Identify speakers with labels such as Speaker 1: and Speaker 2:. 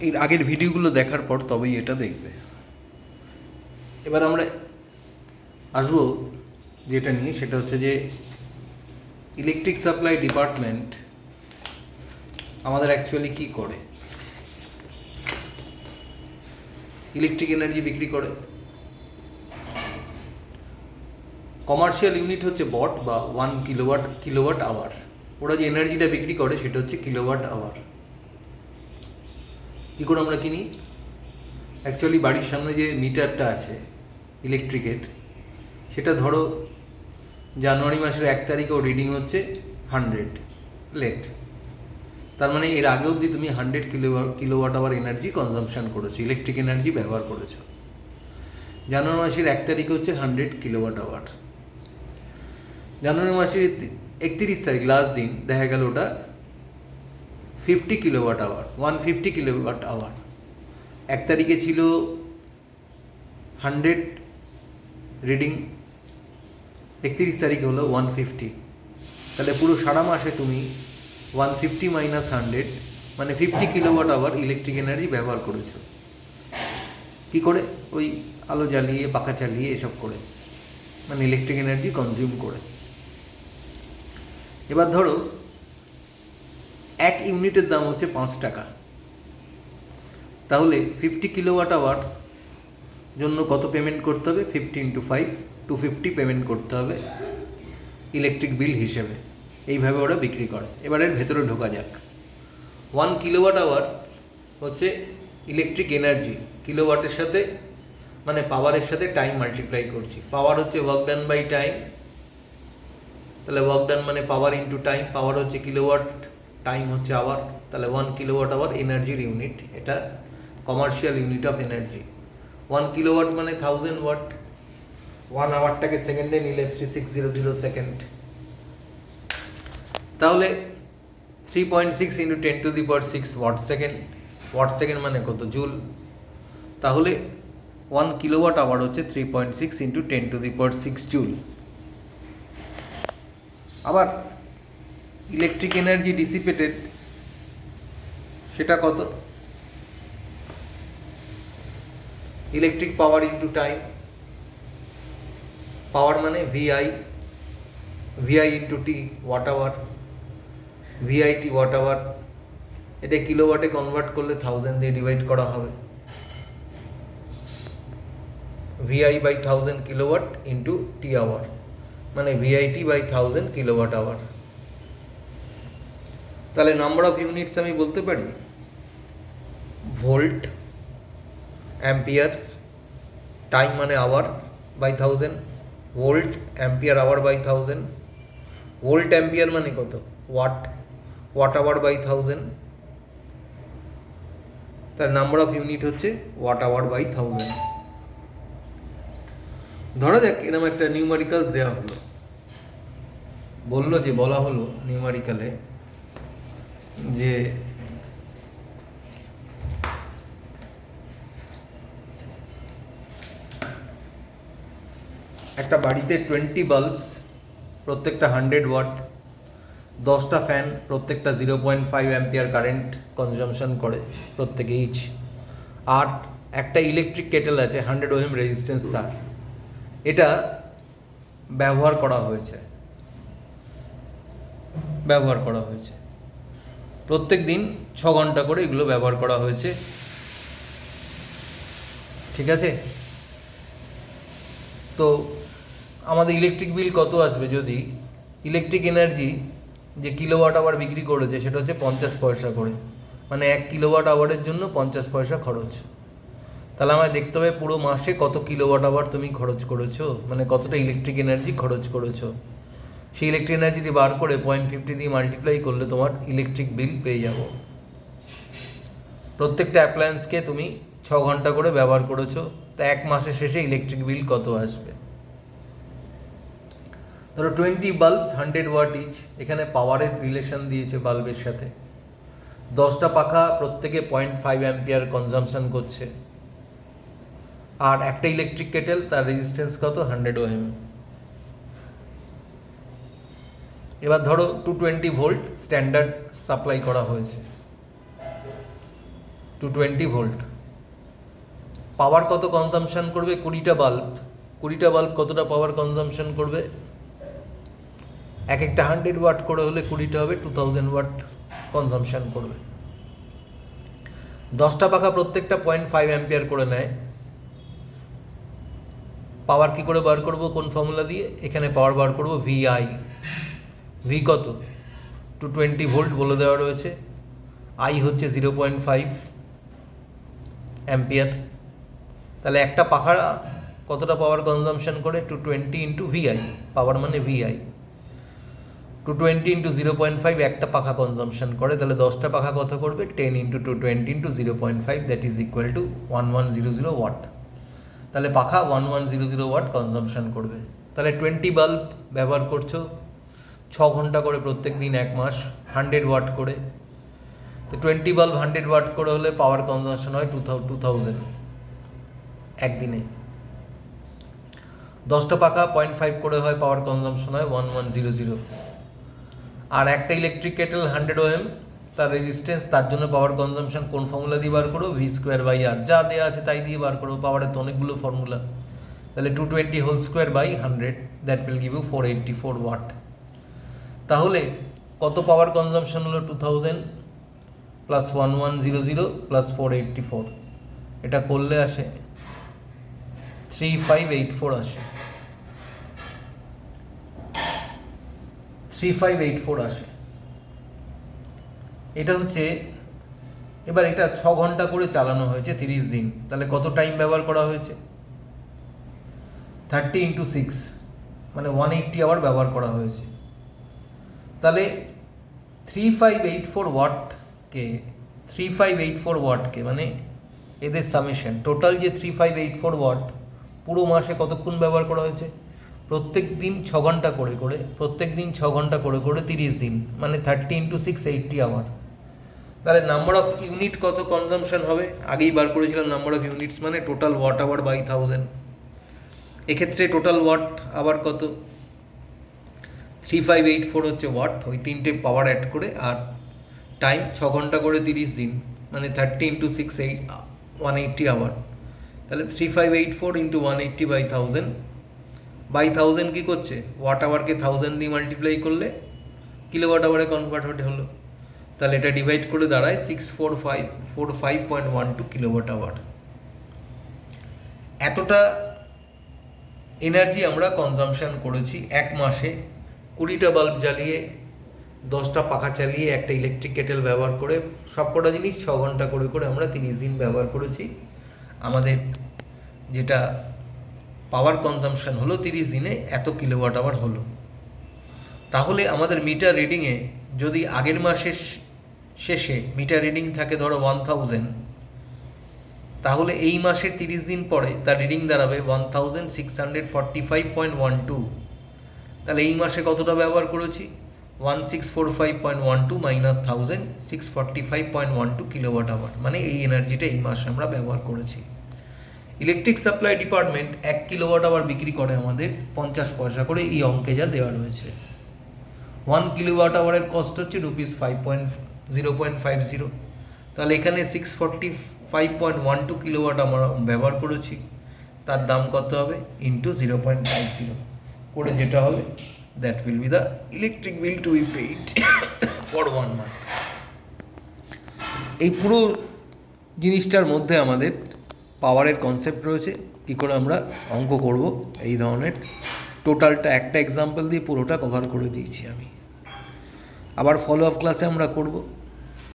Speaker 1: এর আগের ভিডিওগুলো দেখার পর তবেই এটা দেখবে। এবার আমরা আসবো যেটা নিয়ে, সেটা হচ্ছে যে ইলেকট্রিক সাপ্লাই ডিপার্টমেন্ট আমাদের অ্যাকচুয়ালি কী করে। ইলেকট্রিক এনার্জি বিক্রি করে। কমার্শিয়াল ইউনিট হচ্ছে বট বা 1 কিলোওয়াট আওয়ার। ওরা যে এনার্জিটা বিক্রি করে সেটা হচ্ছে কিলোওয়াট আওয়ার। কী করে আমরা কিনি? অ্যাকচুয়ালি বাড়ির সামনে যে মিটারটা আছে ইলেকট্রিকের, সেটা ধরো জানুয়ারি মাসের 1 তারিখেও রিডিং হচ্ছে 100 লেট। তার মানে এর আগে অবধি তুমি 100 কিলোওয়াট আওয়ার এনার্জি কনজাম্পশন করেছো, ইলেকট্রিক এনার্জি ব্যবহার করেছো। জানুয়ারি মাসের 1 তারিখে হচ্ছে 100 কিলোওয়াট আওয়ার। জানুয়ারি মাসের 31 তারিখ লাস্ট দিন দেখা গেল ওটা 50 কিলোওয়াট আওয়ার, 150 কিলোওয়াট আওয়ার। 1 তারিখে ছিল 100 রিডিং, 31 তারিখে হলো 150। তাহলে পুরো সারা মাসে তুমি 150 মাইনাস 100 মানে 50 কিলোওয়াট আওয়ার ইলেকট্রিক এনার্জি ব্যবহার করেছো। কী করে? ওই আলো জ্বালিয়ে, পাখা চালিয়ে, এসব করে, মানে ইলেকট্রিক এনার্জি কনজিউম করে। এবার ধরো 1 ইউনিটের দাম হচ্ছে 5 টাকা, তাহলে 50 কিলোওয়াট আওয়ার জন্য কত পেমেন্ট করতে হবে? 50 × 5 250 পেমেন্ট করতে হবে ইলেকট্রিক বিল হিসেবে। এইভাবে ওরা বিক্রি করে। এবার এর ভেতরে ঢোকা যাক। 1 কিলোওয়াট আওয়ার হচ্ছে ইলেকট্রিক এনার্জি, কিলোওয়াটের সাথে মানে পাওয়ারের সাথে টাইম মাল্টিপ্লাই করছি। পাওয়ার হচ্ছে ওয়ার্ক ডান বাই টাইম, তাহলে ওয়ার্ক ডান মানে পাওয়ার ইন্টু টাইম। পাওয়ার হচ্ছে কিলোওয়াট, টাইম হচ্ছে আওয়ার, তাহলে 1 কিলোওয়াট আওয়ার এনার্জির ইউনিট। এটা commercial unit of energy. 1 kilowatt মানে 1000 ওয়াট। 1 আওয়ারটাকে সেকেন্ডে নিলে 3600 সেকেন্ড। তাহলে 3.6 × 10⁶ ওয়াট সেকেন্ড। ওয়াট সেকেন্ড মানে কত? জুল। তাহলে 1 কিলোওয়াট আওয়ার হচ্ছে 3.6 × 10⁶ জুল। আবার ইলেকট্রিক এনার্জি ডিসিপেটেড সেটা কত? Electric power into time. Power মানে VI into T, watt hour, VIT watt hour. এটা কিলোওয়াটে কনভার্ট করলে 1000 দিয়ে ডিভাইড করা হবে। VI by 1000 kilowatt into T hour, মানে ভিআইটি বাই 1000 কিলোওয়াট আওয়ার। তাহলে নাম্বার অফ ইউনিটস আমি বলতে পারি ভোল্ট, অ্যাম্পিয়ার, টাইম মানে hour by 1000, volt ampere hour by 1000। Volt ampere মানে কত? Watt, watt hour by 1000। তার নাম্বার অফ ইউনিট হচ্ছে ওয়াট আওয়ার বাই 1000। ধরা যাক এরকম একটা নিউমারিক্যাল দেওয়া হলো, বলা হলো নিউমারিক্যালে যে একটা বাড়িতে 20 বাল্বস, প্রত্যেকটা 100 ওয়াট, 10টা ফ্যান, প্রত্যেকটা 0.5 অ্যাম্পিয়ার কারেন্ট কনজামশন করে প্রত্যেকে ইচ। আর একটা ইলেকট্রিক কেটেল আছে 100 ওহম রেজিস্ট্যান্স তার। এটা ব্যবহার করা হয়েছে প্রত্যেক দিন 6 ঘন্টা করে এগুলো ব্যবহার করা হয়েছে। ঠিক আছে? তো আমাদের ইলেকট্রিক বিল কত আসবে যদি ইলেকট্রিক এনার্জি যে কিলোওয়াট আওয়ার বিক্রি করেছে সেটা হচ্ছে 50 পয়সা করে, মানে 1 কিলোওয়াট আওয়ারের জন্য 50 পয়সা খরচ। তাহলে আমায় দেখতে হবে পুরো মাসে কত কিলোওয়াট আওয়ার তুমি খরচ করেছো, মানে কতটা ইলেকট্রিক এনার্জি খরচ করেছো। সেই ইলেকট্রিক এনার্জিটি বার করে 0.50 দিয়ে মাল্টিপ্লাই করলে তোমার ইলেকট্রিক বিল পেয়ে যাবো। প্রত্যেকটা অ্যাপ্লায়েন্সকে তুমি 6 ঘন্টা করে ব্যবহার করেছো, তো 1 মাসের শেষে ইলেকট্রিক বিল কত আসবে। ধরো 20 বাল্বস 100 ওয়াট ইচ, এখানে পাওয়ারের রিলেশন দিয়েছে বাল্বের সাথে। 10টা পাখা প্রত্যেকে 0.5 অ্যাম্পিয়ার কনজামশন করছে। আর একটা ইলেকট্রিক কেটেল, তার রেজিস্ট্যান্স কত? 100 ওহম। এবার ধরো 220 ভোল্ট স্ট্যান্ডার্ড সাপ্লাই করা হয়েছে। 220 ভোল্ট। পাওয়ার কত কনজামশন করবে? 20টা বাল্ব কতটা পাওয়ার কনজামশন করবে? এক একটা 100 ওয়াট করে হলে 20টা হবে, 2000 ওয়াট কনজামশন করবে। 10টা পাখা প্রত্যেকটা 0.5 অ্যাম্পিয়ার করে নেয়। পাওয়ার কি করে বার করব? কোন ফর্মুলা দিয়ে? এখানে পাওয়ার বার করব VI। ভি কত? 220 ভোল্ট বলে দেওয়া রয়েছে। আই হচ্ছে 0.5 অ্যাম্পিয়ার। তাহলে একটা পাখা কতটা পাওয়ার কনজামশন করে? 220 ইন্টু VI। পাওয়ার মানে VI। 220 ইন্টু 0.5 একটা পাখা কনজামশন করে, তাহলে 10টা পাখা কত করবে? 10 into 220 into 0.5 that is equal to 1100 watt. তাহলে পাখা 1100 ওয়াট কনজামশন করবে। তাহলে 20 বাল্ব ব্যবহার করছো 6 ঘন্টা করে প্রত্যেক দিন, 1 মাস, 100 ওয়াট করে। তো 20 বাল্ব 100 ওয়াট করে হলে পাওয়ার কনজামশন হয় 2000 একদিনে। 10টা পাখা 0.5 করে হয়, পাওয়ার কনজামশন হয় 1100। আর একটা ইলেকট্রিক কেটেল 100 ওএম তার রেজিস্ট্যান্স, তার জন্য পাওয়ার কনজামশন কোন ফর্মুলা দিয়ে বার করো? V²/R। যা দেওয়া আছে তাই দিয়ে বার করো, পাওয়ারের তো অনেকগুলো ফর্মুলা। তাহলে 220 whole square by 100 that will give you 484 watt. তাহলে কত পাওয়ার কনজামশন হলো? 2000 প্লাস 1100 প্লাস 484, এটা করলে আসে 3584 আসে। 3584 আসে। এটা হচ্ছে, এবার এটা 6 ঘন্টা করে চালানো হয়েছে 30 দিন, তাহলে কত টাইম ব্যবহার করা হয়েছে? 30 ইন্টু 6 মানে 180 আওয়ার ব্যবহার করা হয়েছে। তাহলে 3584 ওয়াটকে মানে এদের সামেশন টোটাল যে 3584 ওয়াট পুরো মাসে কতক্ষণ ব্যবহার করা হয়েছে? প্রত্যেক দিন 6 ঘন্টা করে করে, প্রত্যেক দিন 6 ঘন্টা করে করে 30 দিন মানে 30 ইন্টু 6 80 আওয়ার। তাহলে নাম্বার অফ ইউনিট কত কনজামশন হবে? আগেই বার করেছিলাম নাম্বার অফ ইউনিটস মানে টোটাল ওয়াট আওয়ার বাই 1000। এক্ষেত্রে টোটাল ওয়াট আওয়ার কত? 3584 হচ্ছে ওয়াট, ওই তিনটে পাওয়ার অ্যাড করে, আর টাইম 6 ঘন্টা করে 30 দিন মানে 30 ইন্টু 6 180 আওয়ার। তাহলে 3584 ইন্টু 180 বাই 1000 কী করছে? ওয়াট আওয়ারকে 1000 দিয়ে মাল্টিপ্লাই করলে কিলোওয়াট আওয়ারে কনভার্ট হলো। তাহলে এটা ডিভাইড করে দাঁড়ায় 645.12 কিলোওয়াট আওয়ার। এতটা এনার্জি আমরা কনজামশন করেছি এক মাসে 20টা বাল্ব জ্বালিয়ে, 10টা পাখা চালিয়ে, একটা ইলেকট্রিক কেটেল ব্যবহার করে, সবকটা জিনিস 6 ঘন্টা করে করে আমরা 30 দিন ব্যবহার করেছি। আমাদের যেটা পাওয়ার কনজামশন হলো 30 দিনে এত কিলোওয়াট আওয়ার হলো। তাহলে আমাদের মিটার রিডিংয়ে যদি আগের মাসের শেষে মিটার রিডিং থাকে ধরো 1000, তাহলে এই মাসের 30 দিন পরে তার রিডিং দাঁড়াবে 1645.12। তাহলে এই মাসে কতটা ব্যবহার করেছি? 1645.12 মাইনাস 1000, 645.12 কিলোওয়াট আওয়ার, মানে এই এনার্জিটা এই মাসে আমরা ব্যবহার করেছি। Electric supply department 1 kilowatt hour বিক্রি করে আমাদের 50 পয়সা করে, এই অঙ্কে যা দেওয়া রয়েছে। 1 কিলোওয়াট আওয়ারের কস্ট হচ্ছে ₹0.50। তাহলে এখানে 645.12 কিলোওয়াট আমরা ব্যবহার করেছি, তার দাম কত হবে? ইন্টু 0.50 করে যেটা হবে that will be the electric bill to be paid for 1 month. এই পুরো জিনিসটার মধ্যে আমাদের পাওয়ারের কনসেপ্ট রয়েছে, কী করে আমরা অঙ্ক করব এই ধরনের। টোটালটা একটা এক্সাম্পল দিয়ে পুরোটা কভার করে দিয়েছি আমি। আবার ফলো আপ ক্লাসে আমরা করব।